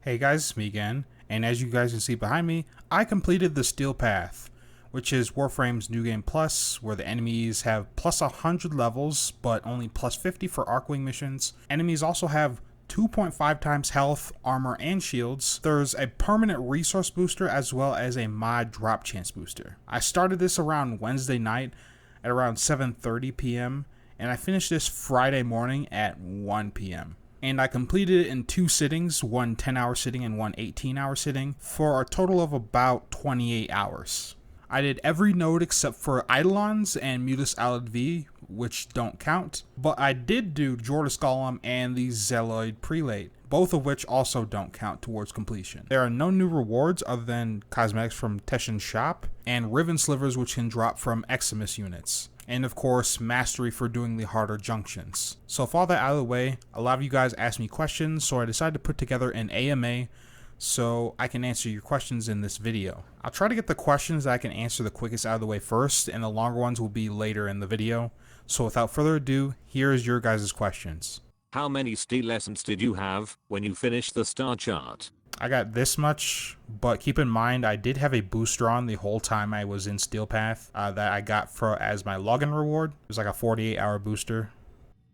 Hey guys, it's me again, and as you guys can see behind me, I completed the Steel Path, which is Warframe's New Game Plus, where the enemies have plus 100 levels, but only plus 50 for Arcwing missions. Enemies also have 2.5 times health, armor, and shields. There's a permanent resource booster as well as a mod drop chance booster. I started this around Wednesday night at around 7:30 p.m., and I finished this Friday morning at 1 p.m. And I completed it in 2 sittings, one 10-hour sitting and one 18-hour sitting, for a total of about 28 hours. I did every node except for Eidolons and Mutus Alad V, which don't count, but I did do Jordas Golem and the Zealoid Prelate, both of which also don't count towards completion. There are no new rewards other than cosmetics from Teshin's shop, and Riven Slivers which can drop from Eximus units. And of course, mastery for doing the harder junctions. So with all that out of the way, a lot of you guys asked me questions, so I decided to put together an AMA so I can answer your questions in this video. I'll try to get the questions that I can answer the quickest out of the way first, and the longer ones will be later in the video. So without further ado, here is your guys' questions. How many steel essence did you have when you finished the star chart? I got this much, but keep in mind I did have a booster on the whole time I was in Steel Path that I got as my login reward. It was like a 48-hour booster.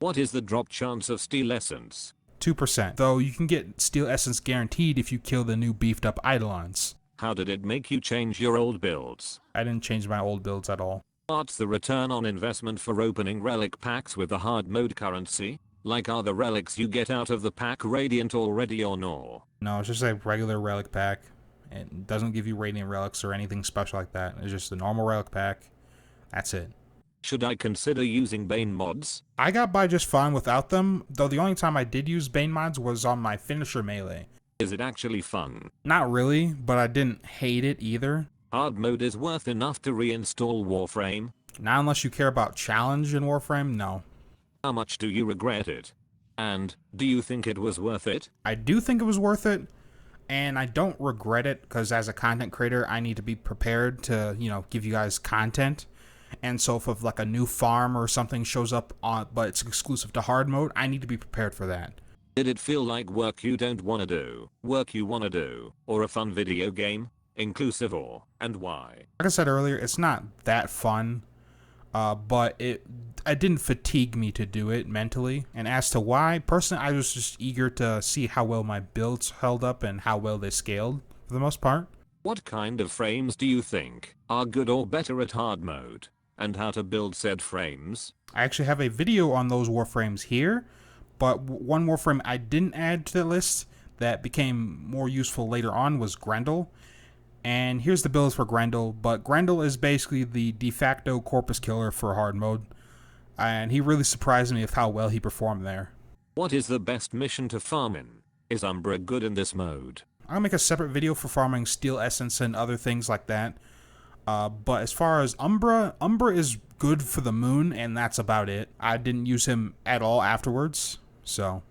What is the drop chance of steel essence? 2%, though you can get steel essence guaranteed if you kill the new beefed up Eidolons. How did it make you change your old builds? I didn't change my old builds at all. What's the return on investment for opening relic packs with the hard mode currency? Like, are the relics you get out of the pack radiant already or no? No, it's just a regular relic pack. It doesn't give you radiant relics or anything special like that. It's just a normal relic pack. That's it. Should I consider using Bane mods? I got by just fine without them, though the only time I did use Bane mods was on my finisher melee. Is it actually fun? Not really, but I didn't hate it either. Hard mode is worth enough to reinstall Warframe? Not unless you care about challenge in Warframe, no. How much do you regret it? And, do you think it was worth it? I do think it was worth it, and I don't regret it, because as a content creator, I need to be prepared to, give you guys content. And so if like a new farm or something shows up on, but it's exclusive to hard mode, I need to be prepared for that. Did it feel like work you don't want to do, work you want to do, or a fun video game? Inclusive or, and why? Like I said earlier, it's not that fun, but it didn't fatigue me to do it mentally. And as to why, personally, I was just eager to see how well my builds held up and how well they scaled, for the most part. What kind of frames do you think are good or better at hard mode? And how to build said frames? I actually have a video on those Warframes here, but one Warframe I didn't add to the list that became more useful later on was Grendel. And here's the builds for Grendel, but Grendel is basically the de facto corpus killer for hard mode, and he really surprised me with how well he performed there. What is the best mission to farm in? Is Umbra good in this mode? I'll make a separate video for farming steel essence and other things like that. But as far as Umbra is good for the moon, and that's about it. I didn't use him at all afterwards, so.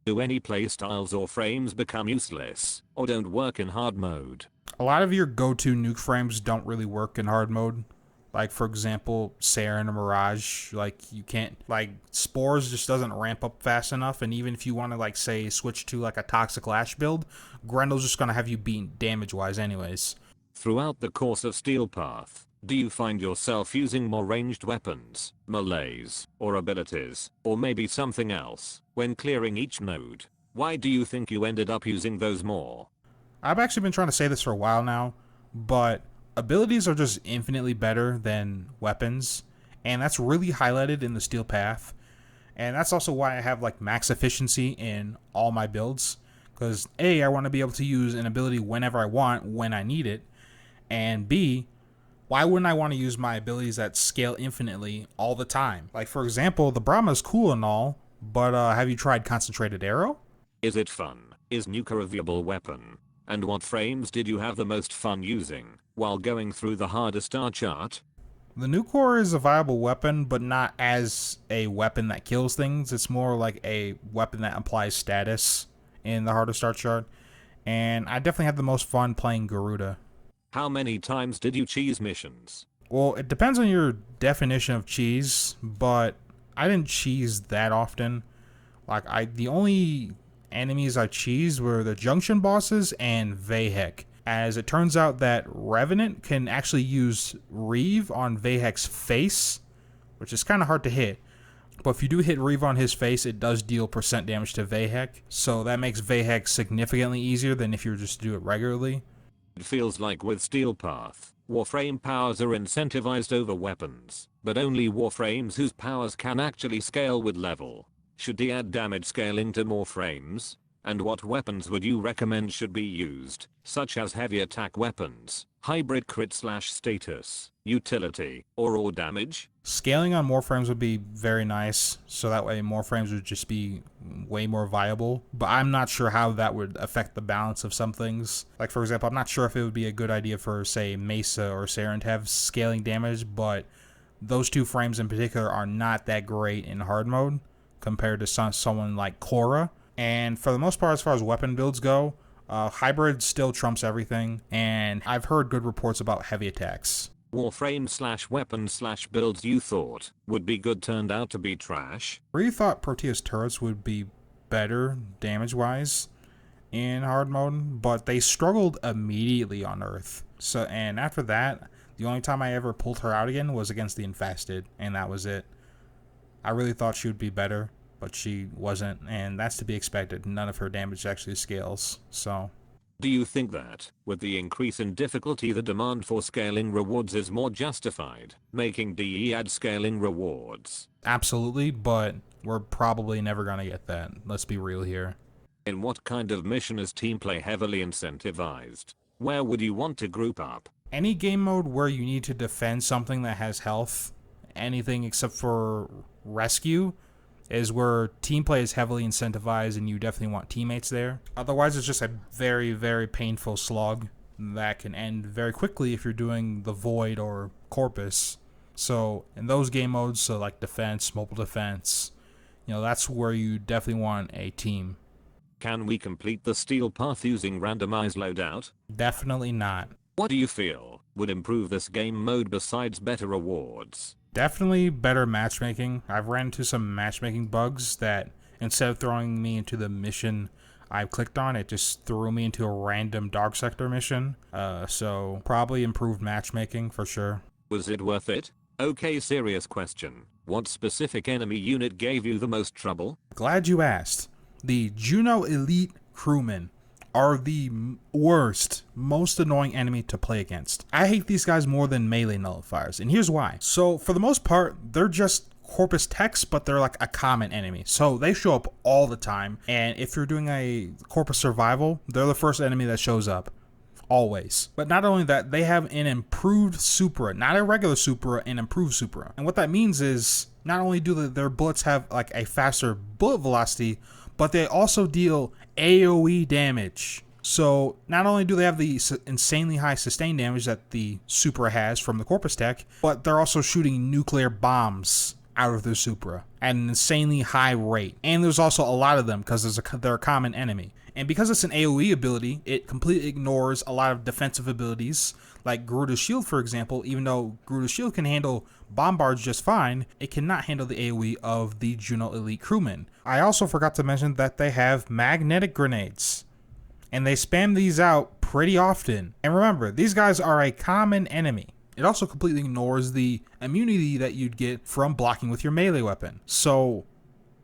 Do any playstyles or frames become useless, or don't work in hard mode? A lot of your go-to nuke frames don't really work in hard mode. Like, for example, Saren or Mirage, you can't, Spores just doesn't ramp up fast enough, and even if you want to, say, switch to, a Toxic Lash build, Grendel's just gonna have you beat damage-wise anyways. Throughout the course of Steel Path, do you find yourself using more ranged weapons, melees, or abilities, or maybe something else, when clearing each node? Why do you think you ended up using those more? I've actually been trying to say this for a while now, but abilities are just infinitely better than weapons, and that's really highlighted in the Steel Path. And that's also why I have max efficiency in all my builds, because A, I want to be able to use an ability whenever I want, when I need it, and B, why wouldn't I want to use my abilities that scale infinitely all the time? Like, for example, the Brahma is cool and all, but have you tried Concentrated Arrow? Is it fun? Is Nuka a viable weapon? And what frames did you have the most fun using while going through the harder star chart? The Nucor is a viable weapon, but not as a weapon that kills things. It's more like a weapon that applies status in the harder star chart. And I definitely had the most fun playing Garuda. How many times did you cheese missions? Well, it depends on your definition of cheese, but I didn't cheese that often. The only enemies I cheesed were the Junction bosses and Vahek. As it turns out that Revenant can actually use Reeve on Vahek's face, which is kind of hard to hit. But if you do hit Reeve on his face, it does deal % damage to Vahek. So that makes Vahek significantly easier than if you were just to do it regularly. It feels like with Steel Path, Warframe powers are incentivized over weapons, but only Warframes whose powers can actually scale with level. Should he add damage scaling to more frames? And what weapons would you recommend should be used, such as heavy attack weapons, hybrid crit/status, utility, or raw damage? Scaling on more frames would be very nice, so that way more frames would just be way more viable. But I'm not sure how that would affect the balance of some things. Like, for example, I'm not sure if it would be a good idea for, say, Mesa or Saren to have scaling damage, but those two frames in particular are not that great in hard mode compared to someone like Korra. And for the most part, as far as weapon builds go, hybrid still trumps everything, and I've heard good reports about heavy attacks. Warframe/weapons/builds you thought would be good turned out to be trash. I really thought Proteus turrets would be better damage-wise in hard mode, but they struggled immediately on Earth. So, and after that, the only time I ever pulled her out again was against the Infested, and that was it. I really thought she would be better, but she wasn't, and that's to be expected. None of her damage actually scales, so... Do you think that, with the increase in difficulty, the demand for scaling rewards is more justified, making DE add scaling rewards? Absolutely, but we're probably never gonna get that. Let's be real here. In what kind of mission is team play heavily incentivized? Where would you want to group up? Any game mode where you need to defend something that has health, anything except for rescue, is where team play is heavily incentivized, and you definitely want teammates there. Otherwise, it's just a very, very painful slog that can end very quickly if you're doing the Void or Corpus. So in those game modes, so like defense, mobile defense, that's where you definitely want a team. Can we complete the Steel Path using randomized loadout? Definitely not. What do you feel would improve this game mode besides better rewards? Definitely better matchmaking. I've ran into some matchmaking bugs that instead of throwing me into the mission I clicked on, it just threw me into a random Dark Sector mission. So probably improved matchmaking for sure. Was it worth it? Okay, serious question. What specific enemy unit gave you the most trouble? Glad you asked. The Juno Elite Crewmen are the worst, most annoying enemy to play against. I hate these guys more than melee nullifiers, and here's why. So for the most part, they're just Corpus techs, but they're like a common enemy. So they show up all the time, and if you're doing a Corpus survival, they're the first enemy that shows up. Always. But not only that, they have an improved Supra, not a regular Supra, an improved Supra. And what that means is, not only do their bullets have like a faster bullet velocity, but they also deal AoE damage. So not only do they have the insanely high sustained damage that the Supra has from the Corpus tech, but they're also shooting nuclear bombs out of their Supra at an insanely high rate. And there's also a lot of them because they're a common enemy. And because it's an AoE ability, it completely ignores a lot of defensive abilities, like Garuda's Shield, for example. Even though Garuda's Shield can handle bombards just fine, it cannot handle the AoE of the Juno Elite Crewmen. I also forgot to mention that they have magnetic grenades, and they spam these out pretty often. And remember, these guys are a common enemy. It also completely ignores the immunity that you'd get from blocking with your melee weapon. So,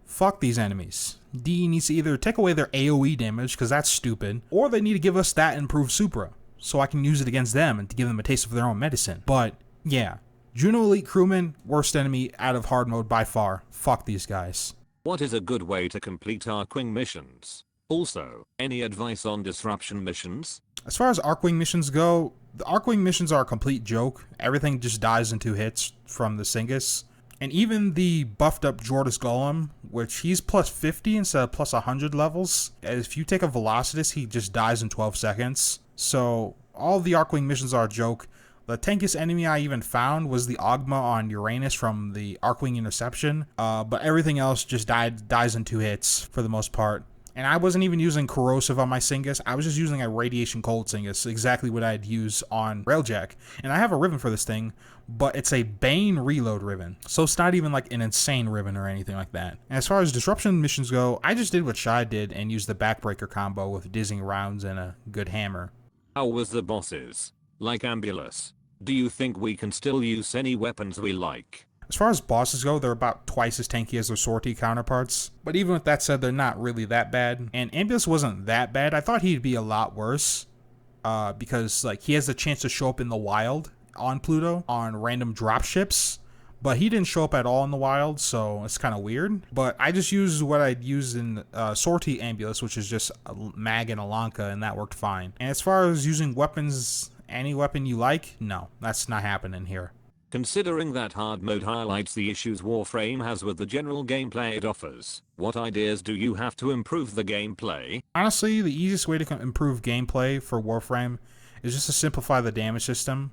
fuck these enemies. DE needs to either take away their AoE damage, because that's stupid, or they need to give us that improved Supra, so I can use it against them and to give them a taste of their own medicine. But, yeah. Juno Elite Crewmen, worst enemy out of hard mode by far. Fuck these guys. What is a good way to complete Arcwing missions? Also, any advice on disruption missions? As far as Arcwing missions go, the Arcwing missions are a complete joke. Everything just dies in 2 hits from the Singus. And even the buffed up Jordis Golem, which he's plus 50 instead of plus 100 levels. If you take a Velocidus, he just dies in 12 seconds. So all the Arcwing missions are a joke. The tankiest enemy I even found was the Ogma on Uranus from the Arcwing Interception. But everything else just dies in 2 hits for the most part. And I wasn't even using corrosive on my Singus. I was just using a radiation cold Singus, exactly what I'd use on Railjack. And I have a ribbon for this thing, but it's a Bane reload ribbon. So it's not even like an insane ribbon or anything like that. And as far as disruption missions go, I just did what Shy did and used the backbreaker combo with dizzying rounds and a good hammer. How was the bosses? Like Ambulus? Do you think we can still use any weapons we like? As far as bosses go, they're about twice as tanky as their sortie counterparts. But even with that said, they're not really that bad. And Ambulus wasn't that bad. I thought he'd be a lot worse. Because like he has the chance to show up in the wild on Pluto on random dropships. But he didn't show up at all in the wild, so it's kind of weird. But I just used what I'd used in Sortie Ambulus, which is just a Mag and Alanka, and that worked fine. And as far as using weapons, any weapon you like, no, that's not happening here. Considering that hard mode highlights the issues Warframe has with the general gameplay it offers, what ideas do you have to improve the gameplay? Honestly, the easiest way to improve gameplay for Warframe is just to simplify the damage system.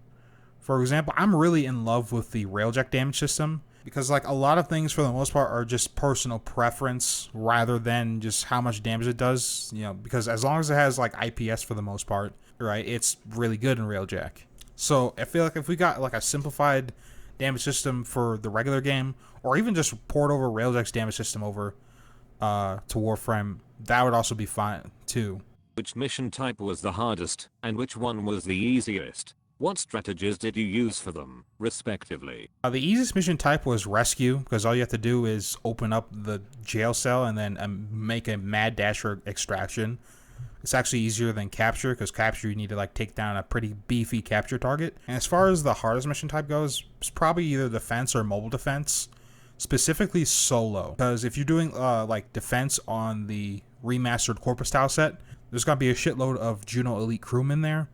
For example, I'm really in love with the Railjack damage system because like a lot of things for the most part are just personal preference rather than just how much damage it does, you know, because as long as it has like IPS for the most part, right, it's really good in Railjack. So I feel like if we got like a simplified damage system for the regular game, or even just port over Railjack's damage system over to Warframe, that would also be fine too. Which mission type was the hardest, and which one was the easiest? What strategies did you use for them, respectively? The easiest mission type was rescue, because all you have to do is open up the jail cell and then make a mad dash for extraction. It's actually easier than capture, because capture you need to like take down a pretty beefy capture target. And as far as the hardest mission type goes, it's probably either defense or mobile defense, specifically solo. Because if you're doing like defense on the remastered Corpus Tau set, there's gonna be a shitload of Juno Elite crewmen there,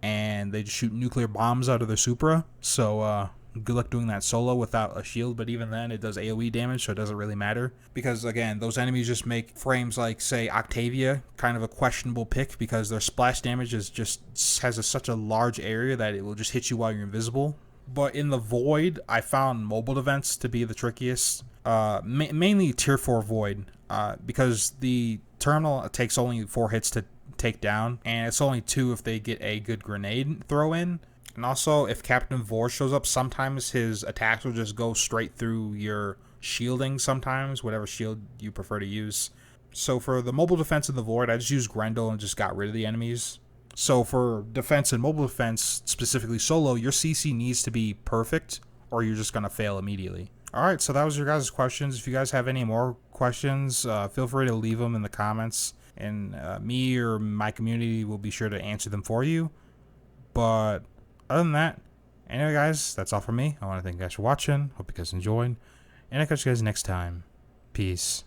and they just shoot nuclear bombs out of their Supra. So good luck doing that solo without a shield, but even then it does AoE damage, so it doesn't really matter. Because again, those enemies just make frames like, say, Octavia kind of a questionable pick because their splash damage is just has such a large area that it will just hit you while you're invisible. But in the Void, I found mobile defense to be the trickiest. Mainly Tier 4 Void, because the terminal takes only 4 hits to take down, and it's only 2 if they get a good grenade throw in. And also, if Captain Vor shows up, sometimes his attacks will just go straight through your shielding sometimes, whatever shield you prefer to use. So for the mobile defense in the Void, I just used Grendel and just got rid of the enemies. So for defense and mobile defense, specifically solo, your CC needs to be perfect or you're just going to fail immediately. Alright, so that was your guys' questions. If you guys have any more questions, feel free to leave them in the comments. And me or my community will be sure to answer them for you. But other than that, anyway guys, that's all from me. I want to thank you guys for watching. Hope you guys enjoyed. And I'll catch you guys next time. Peace.